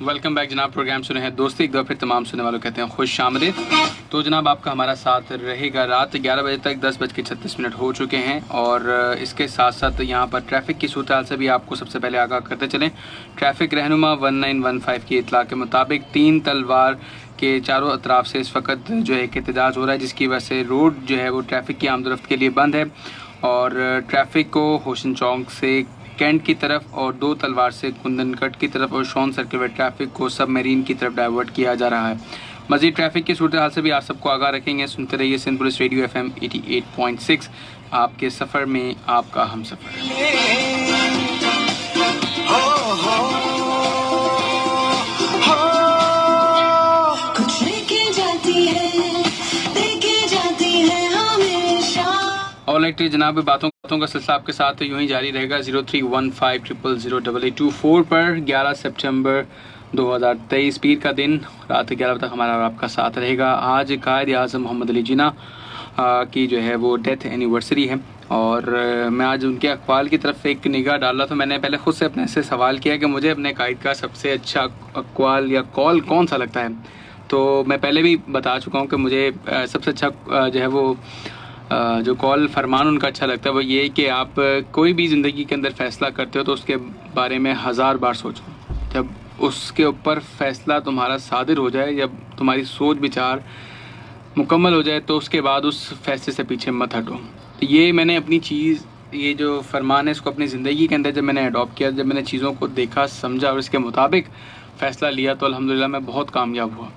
Welcome back जनाब। Programme सुने हैं दोस्ती, एक दो फिर तमाम सुनने वालों कहते हैं खुश आमदीद। तो जनाब आपका हमारा साथ रहेगा रात 11 बजे तक। 10:36 हो चुके हैं और इसके साथ साथ यहाँ पर ट्रैफिक की सूरत हाल से भी आपको सबसे पहले आगाह करते चलें। ट्रैफिक रहनुमा 1915 की इतला के मुताबिक 3 तलवार के चारों अतराफ से इस वक्त जो है एहतजाज हो रहा है, जिसकी वजह से रोड जो है वो ट्रैफिक की आमदोरफ्त के लिए बंद है और ट्रैफिक को होशन चौक से कैंट की तरफ और 2 तलवार से कुंदनकट की तरफ और शॉन सर्किल व ट्रैफिक को सबमरीन की तरफ डाइवर्ट किया जा रहा है। मजीद ट्रैफिक की सूरत हाल से भी आप सबको आगाह रखेंगे। सुनते रहिए सिंध पुलिस रेडियो FM 88.6, आपके सफ़र में आपका हम सफ़र। ऑल राइट जनाब, बातों का सिलसिला आपके साथ यूं ही जारी रहेगा। 0315000824 पर 11 सितंबर 2023 पीर का दिन रात 11 बजे तक हमारा और आपका साथ रहेगा। आज कायद आज़म मोहम्मद अली जिन्ना की जो है वो डेथ एनिवर्सरी है और मैं आज उनके अक़वाल की तरफ एक निगाह डाल रहा था। मैंने पहले ख़ुद से अपने से सवाल किया कि मुझे अपने कायद का सबसे अच्छा अक़वाल या कॉल कौन सा लगता है। तो मैं पहले भी बता चुका हूँ कि मुझे सबसे अच्छा जो है वो जो कॉल फरमान उनका अच्छा लगता है वो ये कि आप कोई भी ज़िंदगी के अंदर फ़ैसला करते हो तो उसके बारे में 1000 बार सोचो। जब उसके ऊपर फ़ैसला तुम्हारा सादिर हो जाए, जब तुम्हारी सोच विचार मुकम्मल हो जाए तो उसके बाद उस फैसले से पीछे मत हटो। तो ये मैंने अपनी चीज़, ये जो फरमान है इसको अपनी ज़िंदगी के अंदर जब मैंने अडॉप्ट किया, जब मैंने चीज़ों को देखा समझा और इसके मुताबिक फ़ैसला लिया तो अल्हम्दुलिल्लाह मैं बहुत कामयाब हुआ।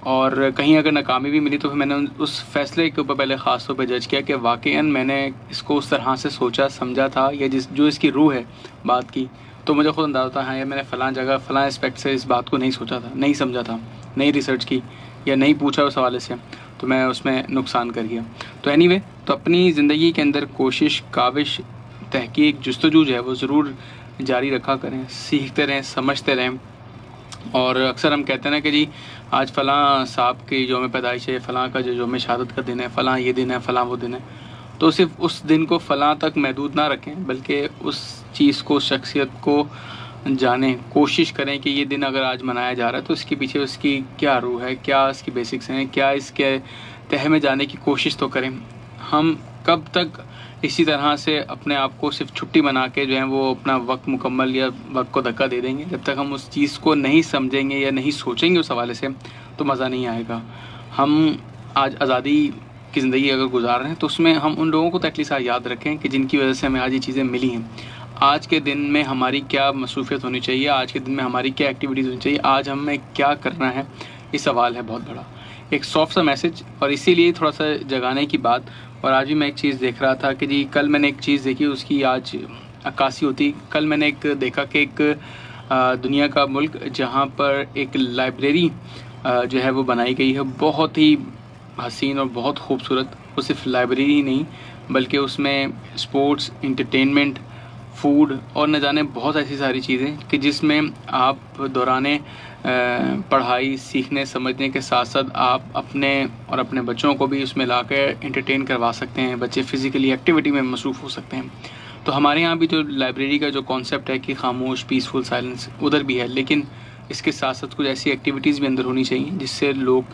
और कहीं अगर नाकामी भी मिली तो फिर मैंने उस फैसले के ऊपर पहले ख़ास तौर पर जज किया कि वाकईन मैंने इसको उस तरह से सोचा समझा था या जो इसकी रूह है बात की, तो मुझे खुद अंदाज़ा था हाँ यार मैंने फ़लाँ जगह फ़लाँ एस्पेक्ट से इस बात को नहीं सोचा था, नहीं समझा था, नहीं रिसर्च की या नहीं पूछा उस हवाले से, तो मैं उसमें नुकसान कर गया। तो एनीवे, तो अपनी ज़िंदगी के अंदर कोशिश, काविश, तहकीक, जुस्तजू जो है वो ज़रूर जारी रखा करें, सीखते रहें, समझते रहें। और अक्सर हम कहते हैं ना कि जी आज फ़लाँ साहब की यौम पैदाइश है, फ़लाँ का जो यौम शहादत का दिन है, फ़लाँ ये दिन है, फ़लाँ वो दिन है, तो सिर्फ उस दिन को फ़लाँ तक महदूद ना रखें बल्कि उस चीज़ को, शख्सियत को जानें। कोशिश करें कि ये दिन अगर आज मनाया जा रहा है तो इसके पीछे उसकी क्या रूह है, क्या इसकी बेसिक्स हैं, क्या इसके तह में जाने की कोशिश तो करें। हम कब तक इसी तरह से अपने आप को सिर्फ छुट्टी बना के जो है वो अपना वक्त मुकम्मल या वक्त को धक्का दे देंगे। जब तक हम उस चीज़ को नहीं समझेंगे या नहीं सोचेंगे उस हवाले से तो मज़ा नहीं आएगा। हम आज आज़ादी की ज़िंदगी अगर गुजार रहे हैं तो उसमें हम उन लोगों को तो एटलीस्ट याद रखें कि जिनकी वजह से हमें आज ये चीज़ें मिली हैं। आज के दिन में हमारी क्या मसरूफ़ियत होनी चाहिए, आज के दिन में हमारी क्या एक्टिविटीज़ होनी चाहिए, आज हमें क्या करना है, ये सवाल है बहुत बड़ा। एक सॉफ्ट सा मैसेज और इसीलिए थोड़ा सा जगाने की बात। और आज भी मैं एक चीज़ देख रहा था कि जी कल मैंने एक चीज़ देखी, उसकी आज अक्कासी होती। कल मैंने एक देखा कि एक दुनिया का मुल्क जहाँ पर एक लाइब्रेरी जो है वो बनाई गई है, बहुत ही हसीन और बहुत खूबसूरत। वो सिर्फ लाइब्रेरी ही नहीं बल्कि उसमें स्पोर्ट्स, इंटरटेनमेंट, फूड और न जाने बहुत ऐसी सारी चीज़ें कि जिसमें आप दौराने पढ़ाई, सीखने, समझने के साथ साथ आप अपने और अपने बच्चों को भी उसमें लाकर एंटरटेन करवा सकते हैं। बच्चे फ़िज़िकली एक्टिविटी में मसरूफ़ हो सकते हैं। तो हमारे यहाँ भी जो लाइब्रेरी का जो कॉन्सेप्ट है कि खामोश, पीसफुल साइलेंस, उधर भी है, लेकिन इसके साथ साथ कुछ ऐसी एक्टिविटीज़ भी अंदर होनी चाहिए जिससे लोग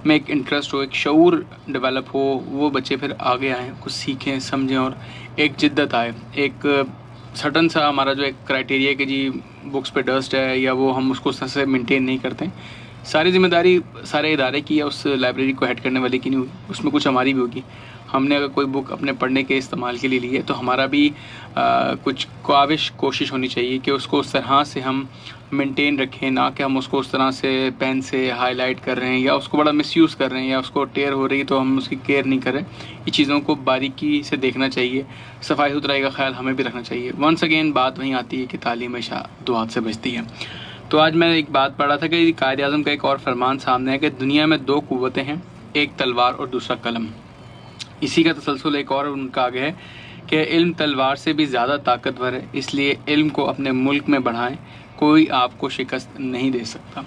में एक इंटरेस्ट हो, एक शऊर डेवलप हो, वो बच्चे फिर आगे आएँ, कुछ सीखें, समझें और एक जिद्दत आए। एक सर्टन सा हमारा जो एक क्राइटेरिया है कि जी बुक्स पे डस्ट है या वो हम उसको सही से मेंटेन नहीं करते। सारी जिम्मेदारी सारे इदारे की या उस लाइब्रेरी को हेड करने वाले की नहीं होगी, उसमें कुछ हमारी भी होगी। हमने अगर कोई बुक अपने पढ़ने के इस्तेमाल के लिए ली है तो हमारा भी कुछ कोशिश होनी चाहिए कि उसको उस तरह से हम मेंटेन रखें, ना कि हम उसको उस तरह से पेन से हाईलाइट कर रहे हैं या उसको बड़ा मिसयूज़ कर रहे हैं या उसको टेयर हो रही है तो हम उसकी केयर नहीं कर रहे। ये चीज़ों को बारीकी से देखना चाहिए, सफाई सुथराई का ख्याल हमें भी रखना चाहिए। वंस अगेन बात वहीं आती है कि तालीम हमेशा दो हाथ से बचती है। तो आज मैं एक बात पढ़ रहा था कि कायद आज़म का एक और फरमान सामने है कि दुनिया में 2 कुव्वतें हैं, एक तलवार और दूसरा कलम। इसी का तसलसल एक और उनका आगे है कि इल्म तलवार से भी ज़्यादा ताकतवर है, इसलिए इल्म को अपने मुल्क में बढ़ाएं, कोई आपको शिकस्त नहीं दे सकता।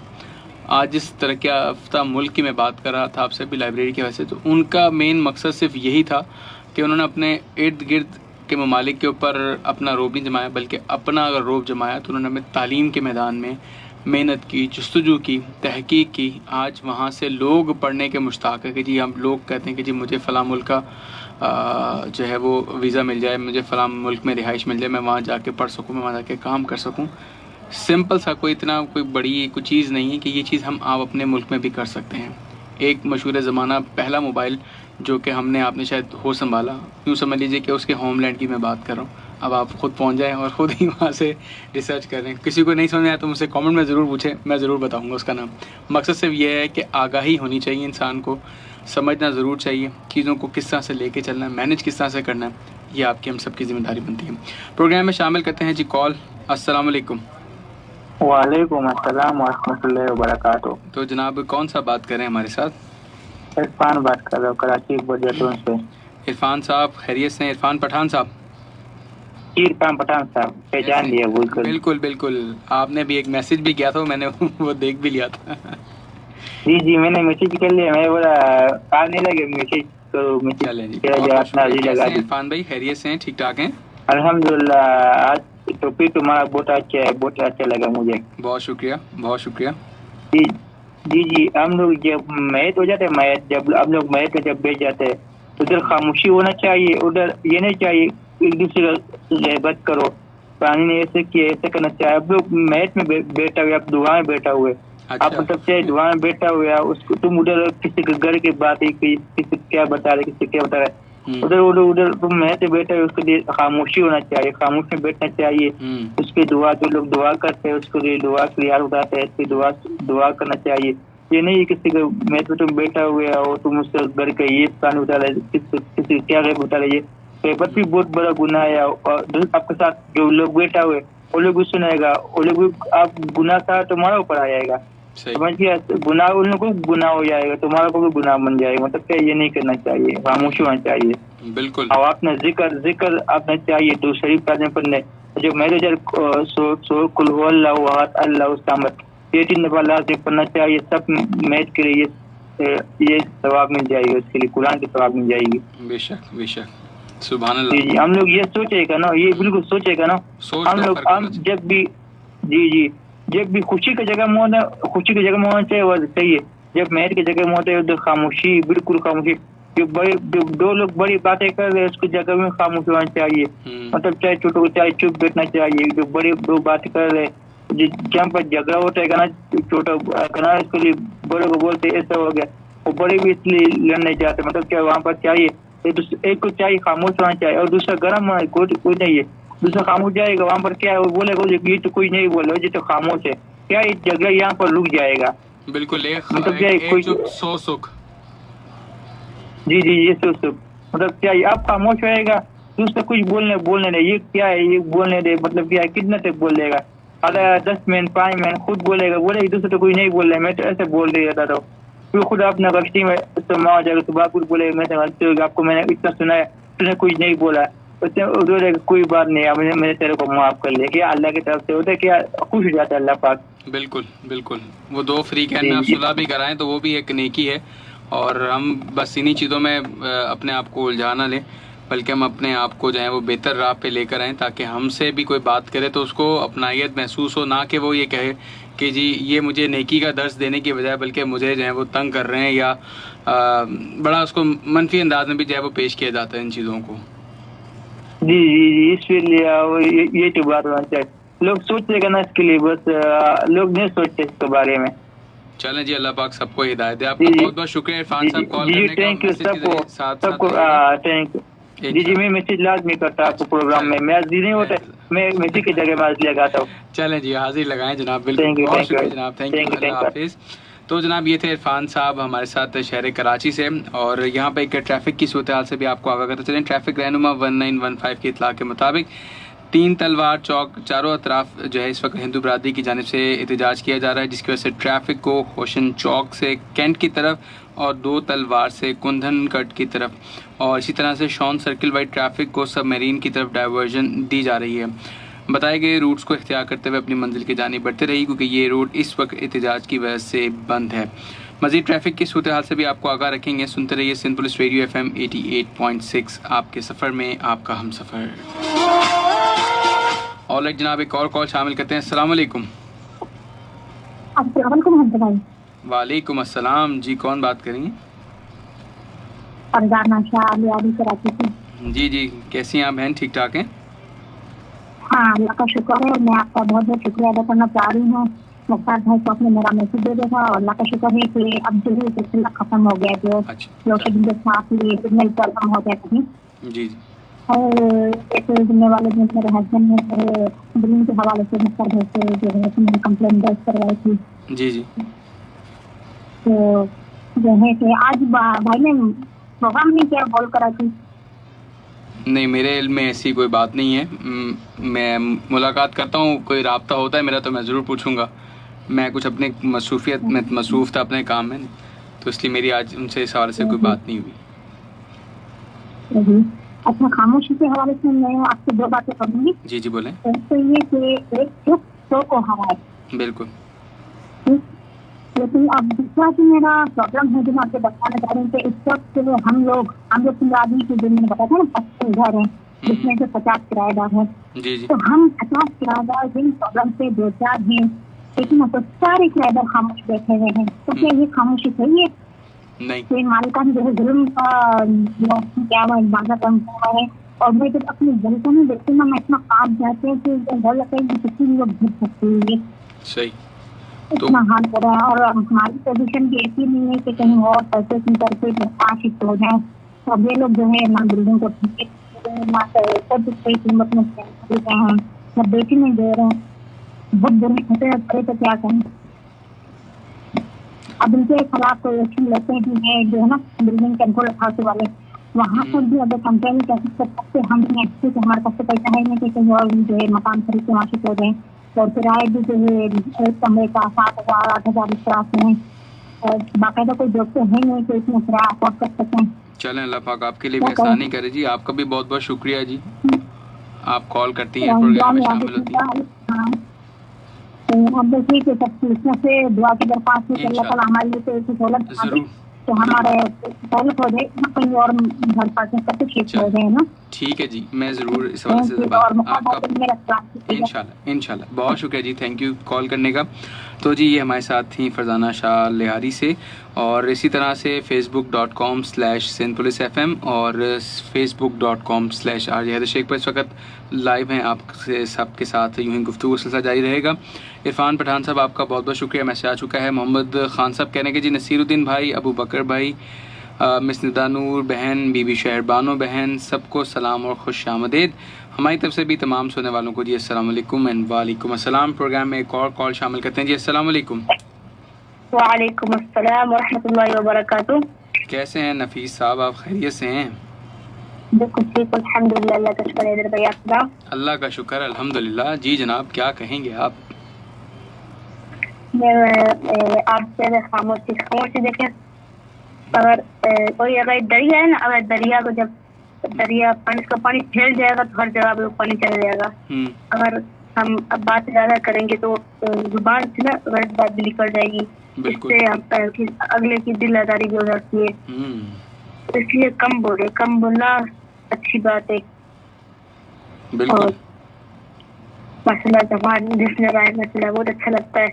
आज जिस तरक्की याफ्ता मुल्क की मैं बात कर रहा था आपसे भी लाइब्रेरी की वजह से, तो उनका मेन मकसद सिर्फ यही था कि उन्होंने अपने इर्द गिर्द के ममालिक के ऊपर अपना रोब नहीं जमाया, बल्कि अपना अगर रोब जमाया तो उन्होंने अपने तालीम के मैदान में मेहनत की, जस्तजू की, तहकीक की, आज वहाँ से लोग पढ़ने के मुश्ताक है कि जी हम लोग कहते हैं कि जी मुझे फ़लाँ मुल्क का जो है वो वीज़ा मिल जाए, मुझे फ़लाँ मुल्क में रिहाइश मिल जाए, मैं वहाँ जाके पढ़ सकूँ, मैं वहाँ जाके काम कर सकूँ। सिंपल सा, कोई इतना कोई बड़ी कोई चीज़ नहीं है कि ये चीज़ हम आप अपने मुल्क में भी कर सकते हैं। एक मशहूर ज़माना पहला मोबाइल जो कि हमने आपने शायद हो संभाला, यूँ समझ लीजिए कि उसके होमलैंड की मैं बात कर रहा हूँ। अब आप खुद पहुँच जाएँ और ख़ुद ही वहाँ से रिसर्च करें। किसी को नहीं समझ में आया तो मुझसे कमेंट में ज़रूर पूछें, मैं ज़रूर बताऊँगा उसका नाम। मकसद सिर्फ ये है कि आगाही होनी चाहिए, इंसान को समझना ज़रूर चाहिए चीज़ों को किस तरह से लेके चलना है, मैनेज किस तरह से करना है, ये आपकी हम सब की ज़िम्मेदारी बनती है। प्रोग्राम में शामिल करते हैं जी कॉल। अस्सलाम वालेकुम। वालेकुम अस्सलाम वरहमतुल्लाहि वबरकातुहू। तो जनाब कौन सा बात करें हमारे साथ? इरफान बात कर रहा हूँ कराची बजटों से। इरफान साहब खैरियत से हैं? इरफान पठान साहब? इरफान पठान साहब पहचान लिया बिल्कुल। बिल्कुल बिल्कुल, आपने भी एक मैसेज भी किया था, मैंने वो देख भी लिया था। जी जी मैंने मैसेज कर लिया, मैं बोला आने लगे मैसेज तो मैसेज चलें जी, तेरा बहुत जवाब बहुत शुक्रिया। नाजी कैसे लगा हैं दी। इरफान भाई? खैरियत से हैं? ठीक ठाक हैं? अल्हम्दुलिल्लाह। आज टॉपिक तुम्हारा बहुत अच्छा है, बहुत अच्छा लगा मुझे। बहुत शुक्रिया, बहुत शुक्रिया। जी जी जी हम लोग जब मैच हो जाते हैं, मैच जब हम लोग मैच में जब बैठ जाते हैं उधर खामोशी होना चाहिए, उधर ये नहीं चाहिए एक दूसरे का गैबत करो, पानी ने ऐसे किया ऐसे करना चाहिए। अब लोग मैच में बैठा हुए, आप दुआ में बैठा हुए, आप अच्छा, मतलब चाहे दुआ में बैठा हुआ उसको तुम उधर किसी के घर की बात है, किसी क्या बता रहे, किसी क्या बता रहे, उधर उधर उधर तुम मैच में बैठे हुए, उसके लिए खामोशी होना चाहिए, खामोश में बैठना चाहिए। उसके दुआ जो लोग दुआ करते हैं उसके लिए दुआ के लिए हाथ उठाते हैं, इसकी दुआ करना चाहिए। ये नहीं किसी के मैच में तुम बैठा हुए हो, तुम उसके घर का ये पानी उठा रहे, किसी क्या गैब उठा रहे, पेपर भी बहुत बड़ा गुनाह है। और आपके साथ जो लोग बैठा हुए वो लोग भी सुनेगा, वो लोग भी आप गुनाह का तुम्हारा ऊपर आ जाएगा, समझ गया? गुनाह उन लोगों को गुनाह हो जाएगा, तुम्हारा को भी गुनाह बन जाएगा। मतलब क्या ये नहीं करना चाहिए, खामोश होना चाहिए। बिल्कुल। और आपने जिक्र आपने चाहिए तो शरीफ काजम पढ़ने जो मेरे जर सो कुल हुवल्लाहु अहद अल्लाहु समद, ये 3 दफा लाजिम पढ़ना चाहिए। सब मैच के लिए ये सवाब मिल जाएगी, उसके लिए कुरान की सवाब मिल जाएगी। बेशक बेशक, सुभान अल्लाह। जी हम लोग ये सोचेगा ना, ये बिल्कुल सोचेगा ना, हम लोग हम जब भी जी जब भी खुशी की जगह में होना, खुशी की जगह में होना चाहिए वो सही है। जब मेहर की जगह में होता है उधर खामोशी, बिल्कुल खामोशी। जो दो लोग बड़ी बातें कर रहे हैं उसकी जगह में खामोश होना चाहिए, मतलब चाहे छोटो को चाहे चुप बैठना चाहिए। जो बड़ी दो बातें कर रहे जहाँ पर झगड़ा होता है ना, छोटा करना इसके लिए बड़े को बोलते ऐसा हो गया, वो बड़े भी इसलिए लड़ने जाते, मतलब क्या वहाँ पर चाहिए एक को चाहिए खामोश होना चाहिए और दूसरा गर्म होना, कोई नहीं है। दूसरा खामोश जाएगा वहाँ पर क्या है, वो बोलेगा ये तो कोई नहीं बोल रहा, ये तो खामोश है, क्या इस जगह यहाँ पर रुक जाएगा। बिल्कुल, मतलब क्या कोई सो सुख। जी ये सुख मतलब क्या आप खामोश रहेगा, दूसरा कुछ बोलने दे, ये क्या है ये बोलने दे, मतलब क्या है कितना तक बोल देगा, अगर 10 मिनट 5 मिनट खुद बोलेगा, दूसरा तो कोई नहीं बोल रहा है, मैं तो ऐसे बोल रही था। तो फिर खुद अपना गश्ती में समा हो जाएगा, सुबह कुछ बोले मैं गलती होगी, आपको मैंने इतना सुना है, तूने कुछ नहीं बोला, उसने कोई बात नहीं, मैंने तेरे को माफ कर लिया। क्या अल्लाह की तरफ से होता है, क्या खुश हो जाता है अल्लाह पाक। बिल्कुल बिल्कुल, वो 2 फ्री कैन में आप सुलह भी कराएं तो वो भी एक नेकी है। और हम बस इन्हीं चीज़ों में अपने आप को उलझा ना लें, बल्कि हम अपने आप को जो है वो बेहतर राह पे लेकर आएँ, ताकि हमसे भी कोई बात करे तो उसको अपनायत महसूस हो, ना कि वो ये कहे कि जी ये मुझे नेकी का दर्स देने की बजाय बल्कि मुझे जो है वो तंग कर रहे हैं, या बड़ा उसको मनफी अंदाज में भी जो है वो पेश किया जाता है इन चीज़ों को। जी इसलिए ये तो बात होना चाहिए, लोग सोचेगा ना इसके लिए, बस लोग नहीं सोचते इसके बारे में। चलें जी, अल्लाह पाक सबको हिदायत दे। आपका बहुत बहुत शुक्रिया इरफान साहब कॉल करने का। थैंक यू सबको थैंक यू। जी मैं मैसेज लाजमी करता आपको प्रोग्राम में, मैं नहीं होता मैं मैसेज की जगह मैसेज लगाता हूँ। चलें जी, हाजिर लगाएं जनाब, बिल्कुल। बहुत शुक्रिया जनाब, थैंक यू, अल्लाह हाफिज़। तो जनाब ये थे इरफान साहब हमारे साथ शहर कराची से, और यहाँ पे एक ट्रैफिक की सूरत हाल से भी आपको आगाह करते चलें। ट्रैफिक रहनुमा 1915 की इतला के मुताबिक 3 तलवार चौक चारों अतराफ जो है इस वक्त हिंदू बरादरी की जानिब से एहतजाज किया जा रहा है, जिसकी वजह से ट्रैफिक को होशन चौक से कैंट की तरफ और 2 तलवार से कुंदन कट की तरफ, और इसी तरह से शॉन सर्किल वाइड ट्रैफिक को सबमरीन की तरफ डाइवर्जन दी जा रही है। बताए गए रूट्स को इख्तियार करते हुए अपनी मंजिल की जानिब बढ़ते रही, क्योंकि ये रोड इस वक्त एहतजाज की वजह से बंद है। मज़ीद ट्रैफिक की सूरत हाल से भी आपको आगाह रखेंगे। सुनते रहिए सिंध पुलिस रेडियो FM 88.6, आपके सफ़र में आपका हम सफ़र। और जनाब एक और कॉल शामिल करते हैं। अस्सलाम वालेकुम। वालेकुम अस्सलाम जी, कौन बात करेंगे? फरजाना शाह लियारी कराची से। जी जी, कैसी हैं आप बहन? ठीक ठाक हैं? हाँ, अल्लाह का शुक्र है। मैं आपका बहुत बहुत शुक्रिया अदा करना चाह रही हूँ। मुख्तार भाई को आपने मेरा मैसेज दे दिया था और अल्लाह का शुक्र है कि अब जो है सिलसिला खत्म हो गया। जो लोकेशन के साथ ये सिग्नल प्रॉब्लम हो गया कहीं जी जी। और एक जिम्मे वाले जो मेरे हस्बैंड ने बिलिंग के हवाले से मुख्तार भाई से जो है मैंने कंप्लेंट दर्ज करवाई थी। जी जी। तो जो है कि आज भाई ने प्रोग्राम नहीं किया, कॉल करा थी। नहीं, मेरे इल्म में ऐसी कोई बात नहीं है। मैं मुलाकात करता हूँ, कोई राब्ता होता है मेरा तो मैं ज़रूर पूछूंगा। मैं कुछ अपने मसरूफियत में मसरूफ़ था अपने काम में, तो इसलिए मेरी आज उनसे इस हवाले से कोई बात नहीं हुई। अच्छा, खामोशी के हवाले से मैं आपसे दो बातें करूँगी। जी जी बोलें। तो ये कि एक चुप सौ को हराए। बिल्कुल। लेकिन अब दूसरा जो मेरा प्रॉब्लम है जो मैं आपको बताना चाह रही हूँ कि इस वक्त हम लोग पंजाबी के दिन में बताते हैं ना 25 घर हैं जिसमें से 50 किराएदार हैं। जी जी। तो हम 50 किराएदार जिन प्रॉब्लम से दो चार हैं, लेकिन तो सारे किराएदार खामोश बैठे हुए हैं। तो क्या ये खामोशी सही है? नहीं। तो मालिकान जो है जुल्म का क्या बाधा कम हुआ है। और मैं जब अपनी जनता में देखती हूँ ना, मैं इतना काम जाते हैं कि डर लगता है कि किसी लोग घिर सकती है। सही। इतना हाल हो रहा है और हमारी पोजीशन भी ऐसी नहीं है कि कहीं और पैसे करके शिफ्ट हो जाए। तो अब ये लोग जो है ना बिल्डिंग को ठीक ना कीमत में हैं, ना बेची नहीं दे रहे हैं। बहुत बुरे फंसे पड़े तो क्या करें? अब इनके खिलाफ कोई एक्शन लेते हैं जो है ना बिल्डिंग कंट्रोल अथॉरिटी वाले, वहाँ पर भी अगर कंप्लेन कर सकते हम नहीं, हमारे पास तो पैसा है नहीं कि कहीं और जो है मकान खरीद के वहाँ शिफ्ट हो जाए। और किराए भी जो है एक कमरे का 7,000 8,000 इस तरह से हैं और बाकायदा कोई जॉब तो है नहीं कि इसमें किराया अफोर्ड कर सकें। चलें, अल्लाह पाक आपके लिए भी आसानी करे जी। आपका भी बहुत बहुत शुक्रिया जी, आप कॉल करती हैं, प्रोग्राम में शामिल होती हैं। तो अब देखिए कि सब इसमें से दुआ की दरख्वास्त है कि अल्लाह ताला हमारे लिए तो ऐसी सहूलत बना दे तो हमारे सहूलत हो जाए, कहीं और घर पर सब कुछ ठीक हो जाए ना। ठीक है जी, मैं ज़रूर इस हवाले से आपका इंशाल्लाह। बहुत शुक्रिया जी, थैंक यू कॉल करने का। तो जी ये हमारे साथ थी फरजाना शाह लिहारी से, और इसी तरह से facebook.com/sindpolicefm और facebook.com/RJ पर इस वक्त लाइव हैं आपसे सबके साथ। यूँ ही गुफ्तगू सिलसिला जारी रहेगा। इरफान पठान साहब आपका बहुत बहुत शुक्रिया, मैसेज आ चुका है। मोहम्मद खान साहब कहने के जी नसीरुद्दीन भाई, अबू बकर भाई, मिस निदानूर बहन, बीबी शहरबानो बहन, सबको सलाम और खुश आमदीद। हमारी तरफ से भी तमाम सुनने वालों को जी अस्सलाम वालेकुम एंड वालेकुम अस्सलाम। प्रोग्राम में एक और कॉल शामिल करते हैं जी। अस्सलाम वालेकुम। वालेकुम अस्सलाम व रहमतुल्लाहि व बरकातुहू। कैसे हैं नफीस साहब, आप खैरियत से हैं? बिल्कुल ठीक, अल्हम्दुलिल्लाह, अल्लाह का शुक्र है। अल्लाह का शुक्र अल्हम्दुलिल्लाह। जी जनाब, क्या कहेंगे आप? आपसे खामोशी देखें, अगर कोई अगर दरिया है ना, अगर दरिया को जब दरिया पानी फैल जाएगा तो हर जगह पे पानी चल जाएगा। अगर हम अब बात ज्यादा करेंगे तो जुबान से ना गलत बात भी निकल जाएगी, इससे अगले की दिल आजारी भी हो जाती है। तो इसलिए कम बोलना अच्छी बात है। और माशाल्लाह जबान जिसने राय मसला बहुत अच्छा लगता है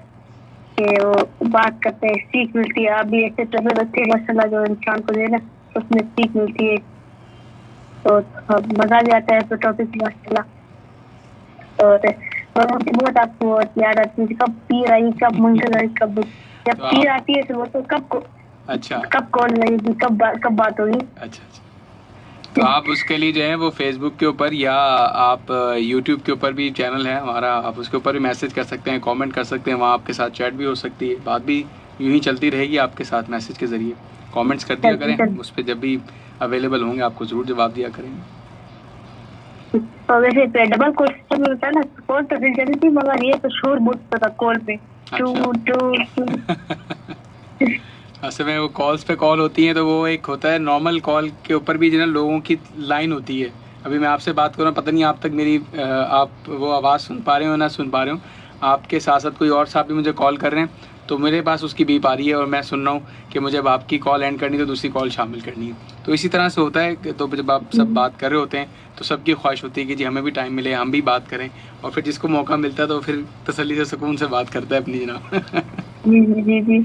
कि वो बात करते हैं, सीख मिलती है। आप भी ऐसे टॉपिक रखते हैं माशाल्लाह जो इंसान को जो है ना उसमें सीख मिलती है, तो मजा भी आता है तो टॉपिक माशाल्लाह। और बहुत आपको याद आती है कब पीर आई, कब मुंकर आई, कब जब पीर आती है तो वो तो कब कॉल लगेगी, कब बात होगी। अच्छा, तो आप उसके लिए जो है वो फेसबुक के ऊपर या आप यूट्यूब के ऊपर भी चैनल है हमारा, आप उसके ऊपर भी मैसेज कर सकते हैं, कमेंट कर सकते हैं, वहाँ आपके साथ चैट भी हो सकती है, बात भी यूं ही चलती रहेगी आपके साथ मैसेज के ज़रिए। कमेंट्स कर दिया करें, उस पर जब भी अवेलेबल होंगे आपको ज़रूर जवाब दिया करेंगे। तो वैसे डबल कॉल सिस्टम होता है ना, कॉल तो फिर चलती मगर ये तो शोर बहुत था कॉल पे। असल में वो कॉल्स पे कॉल होती हैं तो वो एक होता है नॉर्मल कॉल के ऊपर भी जो है लोगों की लाइन होती है। अभी मैं आपसे बात कर रहा हूँ, पता नहीं आप तक मेरी आप वो आवाज़ सुन पा रहे हो ना सुन पा रहे हो। आपके साथ साथ कोई और साहब भी मुझे कॉल कर रहे हैं तो मेरे पास उसकी बीप आ रही है और मैं सुन रहा हूँ कि मुझे अब आपकी कॉल एंड करनी तो दूसरी कॉल शामिल करनी है। तो इसी तरह से होता है। तो जब आप सब बात कर रहे होते हैं तो सबकी ख्वाहिश होती है कि जी हमें भी टाइम मिले, हम भी बात करें, और फिर जिसको मौका मिलता है तो फिर तसल्ली से सुकून से बात करता है अपनी जनाब। जी जी जी जी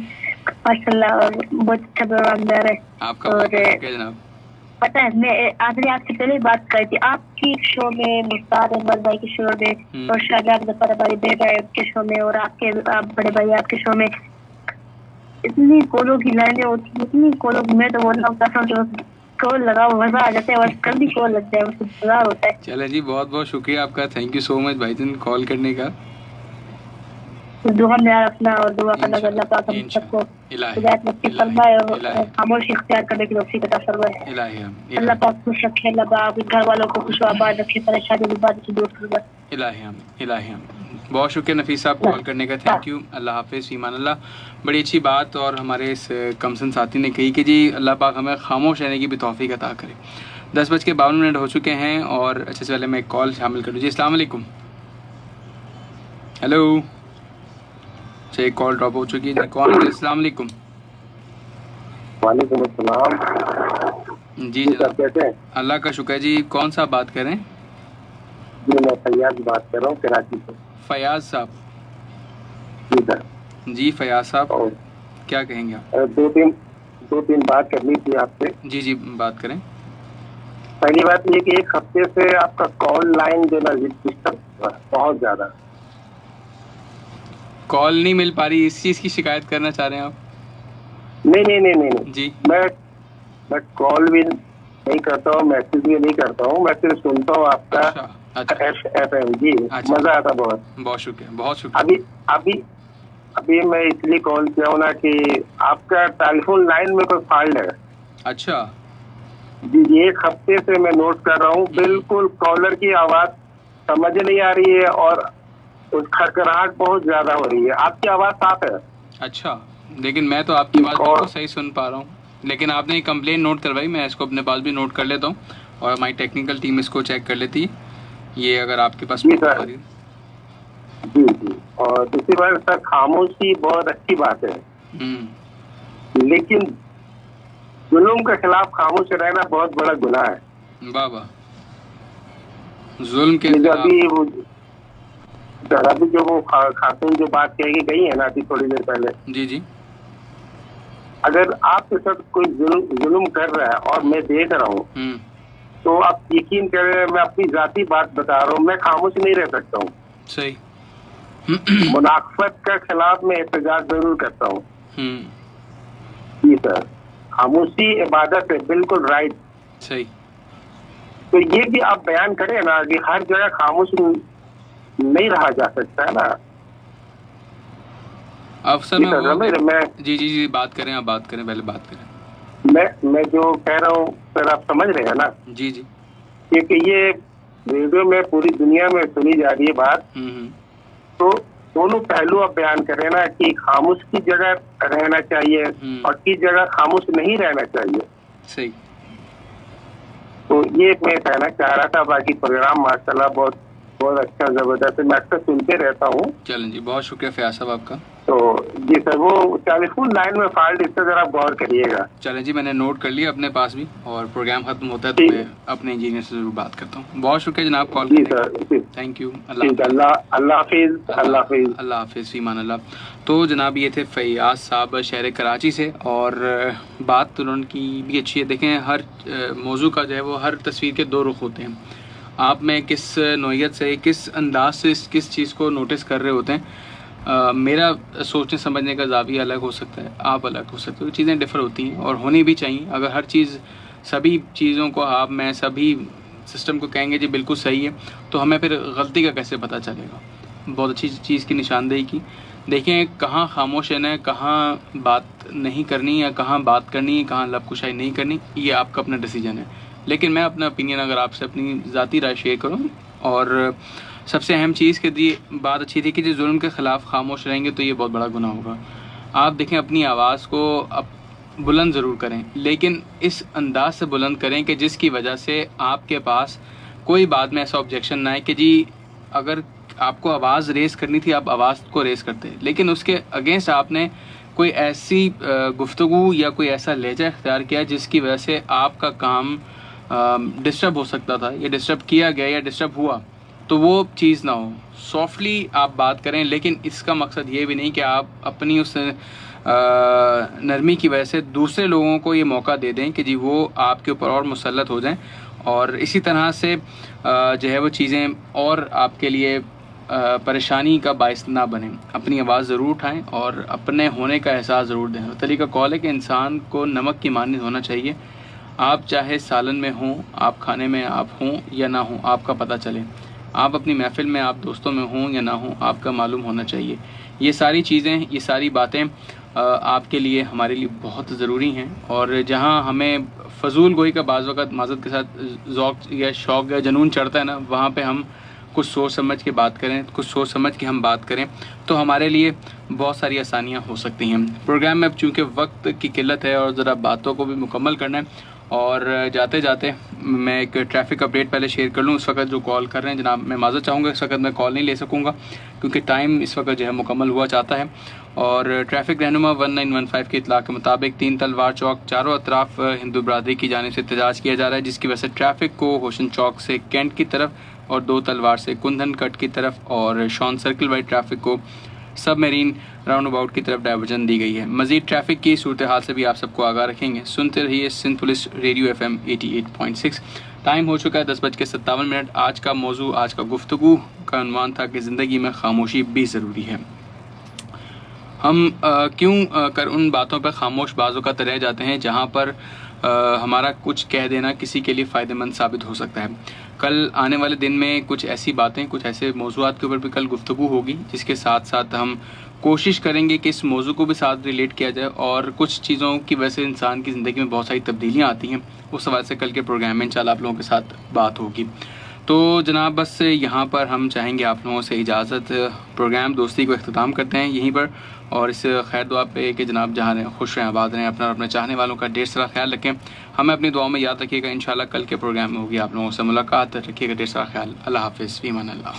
माशाल्लाह, और बहुत अच्छा प्रोग्राम जा रहा है। आपका और जनाब पता है, मैं आपने आपसे पहले बात करी थी आपकी शो में, मुख्तार अहमद भाई के शो में, और शाहजाद जफर हमारी बेटा है उसके शो में, और आप बड़े भाई आपके शो में इतनी कॉलों की लाइनें होती, इतनी कॉलों की, मैं तो बोल रहा हूँ कसम से कॉल लगाओ मजा आ जाता है, और कल भी कॉल लग जाए उससे मजा होता है। चले जी, बहुत बहुत शुक्रिया आपका, थैंक यू सो मच भाईजान कॉल करने का। दुआ में रखना और दुआ करना अल्लाह पाक हम सबको हिदायत नसीब फरमाए और खामोशी इख्तियार करने की तौफीक अता फरमाए। अल्लाह पाक खुश रखे, अल्लाह पाक घर वालों को खुश आबाद रखे, परेशानी विवाद से दूर फरमाए। इलाही बहुत शुक्रिया नफीस साहब कॉल करने का, थैंक यू। अल्लाह हाफिज़, ईमान अल्लाह। बड़ी अच्छी बात और हमारे इस कमसन साथी ने कही कि जी अल्लाह पाक हमें खामोश रहने की भी तौफीक अता करे। 10:52 हो चुके हैं और अच्छे से पहले मैं एक कॉल शामिल कर लूँ। जी अस्सलाम वालेकुम। हेलो, एक कॉल ड्रॉप हो चुकी है। कौन है? अस्सलाम वालेकुम। वालेकुम अस्सलाम। जी जनाब, कैसे हैं? अल्लाह का शुक्र है जी। कौन सा बात करें? जी मैं फैयाज बात कर रहा हूँ कराची से। फयाज साहब? जी सर। जी फयाज साहब क्या कहेंगे आप? दो तीन बात करनी थी आपसे। जी जी बात करें। पहली बात ये कि एक हफ्ते से आपका कॉल लाइन जो ना डिस्टर्ब बहुत ज्यादा, कॉल नहीं मिल पा रही, इस चीज की शिकायत करना चाह रहे हैं आप? नहीं जी। मैं कॉल भी नहीं करता हूँ, मैसेज भी नहीं करता हूँ, मैं सिर्फ सुनता हूँ आपका। अच्छा। FM जी। अच्छा। मजा आता बहुत शुक्रिया, बहुत शुक्रिया। अभी मैं इसलिए कॉल किया हूँ ना कि आपका टेलीफोन लाइन में कोई फॉल्ट है। अच्छा जी, एक हफ्ते से मैं नोट कर रहा हूँ, बिल्कुल कॉलर की आवाज समझ नहीं आ रही है और उस खड़खड़ाहट बहुत ज्यादा हो रही है। आपकी आवाज साफ है। अच्छा, लेकिन मैं तो आपकी आवाज बिल्कुल सही सुन पा रहा हूँ, लेकिन आपने कंप्लेन नोट करवाई, मैं इसको अपने पास भी नोट कर लेता हूँ और हमारी टेक्निकल टीम इसको चेक कर लेती है। ये अगर आपके पास जी सर। जी और दूसरी बात सर, खामोशी बहुत अच्छी बात है, लेकिन जुल्म के खिलाफ खामोश रहना बहुत बड़ा गुनाह है। बाबा, जुल्म के अभी जो वो खातून जो बात कही गई है ना अभी थोड़ी देर पहले, जी जी, अगर आपके साथ कोई जुल्म कर रहा है और मैं देख रहा हूँ, तो आप यकीन करें, मैं अपनी जाती बात बता रहा हूँ, मैं खामोश नहीं रह सकता हूँ। सही। मुनाफत के खिलाफ मैं एहतजाज जरूर करता हूँ। जी सर, खामोशी इबादत है, बिल्कुल राइट। सही। तो ये भी आप बयान करें ना कि हर जगह खामोश नहीं रहा जा सकता है ना। अब सर मैं जी जी जी बात करें, आप बात करें, पहले बात करें। मैं जो कह रहा हूँ सर, आप समझ रहे हैं ना? जी जी। क्योंकि ये रेडियो में पूरी दुनिया में सुनी जा रही है बात, तो दोनों पहलू आप बयान करें ना कि खामोश की जगह रहना चाहिए और किस जगह खामोश नहीं रहना चाहिए। सही। तो ये मैं कहना चाह रहा था। बाकी प्रोग्राम माशाल्लाह बहुत बहुत अच्छा, जबरदस्त है, मैं अक्सर सुनते रहता हूँ। चलें जी, बहुत शुक्रिया फयाज साहब आपका। तो जी सर, वो टेलीफोन लाइन में फॉल्ट, इससे जरा गौर करिएगा। चलें जी, मैंने नोट कर लिया अपने पास भी, और प्रोग्राम खत्म होता है तो मैं अपने इंजीनियर से जरूर बात करता हूँ। बहुत शुक्रिया जनाब कॉल जी सर, थैंक यू। अल्लाह हाफिज़, ईमान अल्लाह। तो जनाब ये थे फयाज साहब शहर कराची से, और बात उनकी भी अच्छी है। देखें, हर मौजू का जो है वो हर तस्वीर के दो रुख होते हैं। आप में किस नौइयत से, किस अंदाज से किस चीज़ को नोटिस कर रहे होते हैं। मेरा सोचने समझने का ज़ाविया अलग हो सकता है, आप अलग हो सकते हो, चीज़ें डिफ़र होती हैं और होनी भी चाहिए। अगर हर चीज़, सभी चीज़ों को आप, मैं, सभी सिस्टम को कहेंगे जी बिल्कुल सही है, तो हमें फिर गलती का कैसे पता चलेगा। बहुत अच्छी चीज़ की निशानदेही की। देखें, कहाँ खामोश रहना है, कहाँ बात नहीं करनी या कहाँ बात करनी है, कहाँ लबकुशाई नहीं करनी, ये आपका अपना डिसीजन है। लेकिन मैं अपना ओपिनियन अगर आपसे अपनी ज़ाती राय शेयर करूँ, और सबसे अहम चीज़ के लिए बात अच्छी थी कि जो जुल्म के ख़िलाफ़ खामोश रहेंगे तो ये बहुत बड़ा गुनाह होगा। आप देखें, अपनी आवाज़ को बुलंद ज़रूर करें, लेकिन इस अंदाज से बुलंद करें कि जिसकी वजह से आपके पास कोई बाद में ऐसा ऑब्जेक्शन ना आए कि जी अगर आपको आवाज़ रेस करनी थी आप आवाज़ को रेस करते, लेकिन उसके अगेंस्ट आपने कोई ऐसी गुफ्तगू या कोई ऐसा लहजा इख्तियार किया जिसकी वजह से आपका काम डिस्टर्ब हो सकता था, या डिस्टर्ब किया गया या डिस्टर्ब हुआ, तो वो चीज़ ना हो, सॉफ्टली आप बात करें, लेकिन इसका मकसद ये भी नहीं कि आप अपनी उस नरमी की वजह से दूसरे लोगों को ये मौका दे दें कि जी वो आपके ऊपर और मुसल्लत हो जाएं और इसी तरह से जो है वो चीज़ें और आपके लिए परेशानी का बायस ना बने। अपनी आवाज़ ज़रूर उठाएं और अपने होने का एहसास ज़रूर दें। तरीका कॉल है कि इंसान को नमक की मानिंद होना चाहिए। आप चाहे सालन में हों, आप खाने में आप हों या ना हों, आपका पता चले। आप अपनी महफिल में, आप दोस्तों में हों या ना हों, आपका मालूम होना चाहिए। ये सारी चीज़ें, ये सारी बातें आपके लिए, हमारे लिए बहुत ज़रूरी हैं। और जहाँ हमें फजूल गोई का बाज़ वक़्त माज़रत के साथ ज़ौक़ या शौक़ या जुनून चढ़ता है ना, वहाँ पे हम कुछ सोच समझ के बात करें, कुछ सोच समझ के हम बात करें तो हमारे लिए बहुत सारी आसानियाँ हो सकती हैं। प्रोग्राम में अब चूँकि वक्त की किल्लत है और ज़रा बातों को भी मुकम्मल करना है, और जाते जाते मैं एक ट्रैफिक अपडेट पहले शेयर कर लूँ। इस वक्त जो कॉल कर रहे हैं जनाब, मैं माज़रत चाहूँगा, इस वक्त मैं कॉल नहीं ले सकूँगा क्योंकि टाइम इस वक्त जो है मुकम्मल हुआ चाहता है। और ट्रैफिक रहनुमा 1915 के इतला के मुताबिक 3 तलवार चौक चारों अतराफ हिंदू बरादरी की जानिब से एहतजाज किया जा रहा है, जिसकी वजह से ट्रैफिक को होशन चौक से कैंट की तरफ और 2 तलवार से कुंदन कट की तरफ और शॉन सर्कल वाइड ट्रैफिक को सब मेरीन राउंड अबाउट की तरफ डाइवर्जन दी गई है। मज़ीद ट्रैफिक की सूरत हाल से भी आप सबको आगाह रखेंगे। सुनते रहिए Sindh police radio FM 88.6। Time हो चुका है 10:57। आज का मौजू, आज का गुफ्तगू का उन्वान था कि ज़िंदगी में खामोशी भी ज़रूरी है। हम क्यों कर उन बातों पर खामोश बाज़ों का रह जाते हैं जहाँ पर हमारा कुछ कह देना किसी के लिए फ़ायदेमंद साबित हो सकता है। कल आने वाले दिन में कुछ ऐसी बातें, कुछ ऐसे मौज़ूआत के ऊपर भी कल गुफ्तगू होगी, जिसके साथ साथ हम कोशिश करेंगे कि इस मौजू को भी साथ रिलेट किया जाए। और कुछ चीज़ों की वजह से इंसान की ज़िंदगी में बहुत सारी तब्दीलियाँ आती हैं, उस हवाले से कल के प्रोग्राम में इंशाल्लाह आप लोगों के साथ बात होगी। तो जनाब बस यहाँ पर हम चाहेंगे आप लोगों से इजाज़त। प्रोग्राम दोस्ती को अख्ताम करते हैं यहीं पर, और इस खैर दुआ पे कि जनाब जहाँ रहें, खुश रहें, आबाद रहें, अपना और अपने चाहने वालों का ढेर सारा ख्याल रखें। हमें अपनी दुआओं में याद रखिएगा। इंशाल्लाह कल के प्रोग्राम में होगी आप लोगों से मुलाकात। रखिएगा ढेर सारा ख्याल। अल्लाह हाफ़िज़, फ़ी अमान अल्लाह।